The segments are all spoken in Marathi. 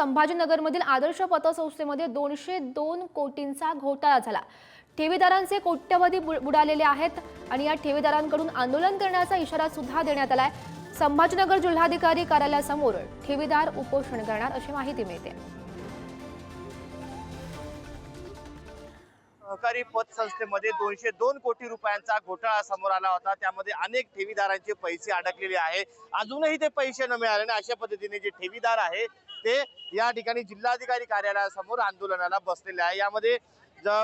संभाजीनगरमधील आदर्श पतसंस्थेमध्ये 202 कोटींचा घोटाळा झाला। ठेवीदारांचे कोट्यवधी बुडालेले आहेत आणि या ठेवीदारांकडून आंदोलन करण्याचा इशारा सुद्धा देण्यात आलाय। संभाजीनगर जिल्हाधिकारी कार्यालयासमोर ठेवीदार उपोषण करणार अशी माहिती मिळते। सहकारी पतसंस्थेमध्ये 202 कोटी रुपयांचा घोटाळा समोर आला होता। त्यामध्ये अनेक ठेवीदारांचे पैसे अडकलेले आहे। अजूनही ते पैसे न मिळाल्याने अशा पद्धतीने जे ठेवीदार आहे ते या ठिकाणी जिल्हाधिकारी कार्यालयासमोर आंदोलनाला बसलेले आहे। यामध्ये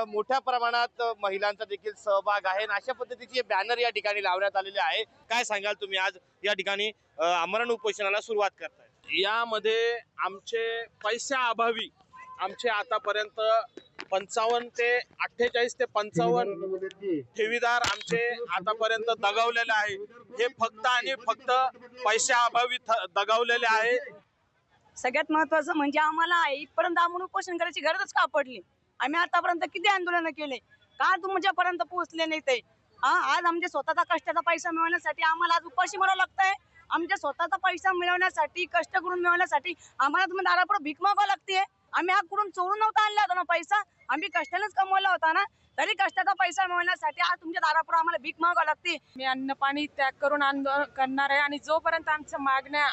मोठ्या प्रमाणात महिलांचा देखील सहभाग आहे आणि अशा पद्धतीचे बॅनर या ठिकाणी लावण्यात आलेले आहे। काय सांगाल तुम्ही, आज या ठिकाणी आमरण उपोषणाला सुरुवात करताय? यामध्ये आमचे पैशाअभावी आमचे आतापर्यंत 55 ते 48 ते 55 ठेवीदार आमचे आतापर्यंत दगावलेले आहे। हे फक्त आणि फक्त पैशाअभावी दगावलेले आहे। सगळ्यात महत्त्वाचं म्हणजे आम्हाला इथपर्यंत आम्हाला उपोषण करायची गरजच का पडली? आम्ही आतापर्यंत किती आंदोलन केले, का तुमच्यापर्यंत पोहोचले नाही ते? आज आमच्या स्वतःचा कष्टाचा पैसा मिळवण्यासाठी आम्हाला आज उपाशी मरावं लागतंय। आमच्या स्वतःचा पैसा मिळवण्यासाठी, कष्ट करून मिळवण्यासाठी आम्हाला तुम्ही दारापुढे भीक मागावं लागते। आम्ही हा कुठून चोरून नव्हता आणला होता ना पैसा, आम्ही कष्टानेच कमवला होता ना। तरी कष्टाचा पैसा मिळवण्यासाठी आज तुमच्या दारापुढे आम्हाला भीक मागावं लागते। मी अन्न पाणी त्याग करून आंदोलन करणार आहे आणि जोपर्यंत आमच्या मागण्या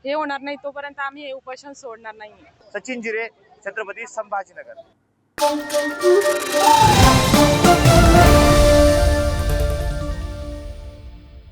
हे होणार नाही तोपर्यंत आम्ही हे उपोषण सोडणार नाही। सचिन जिरे, छत्रपती संभाजीनगर।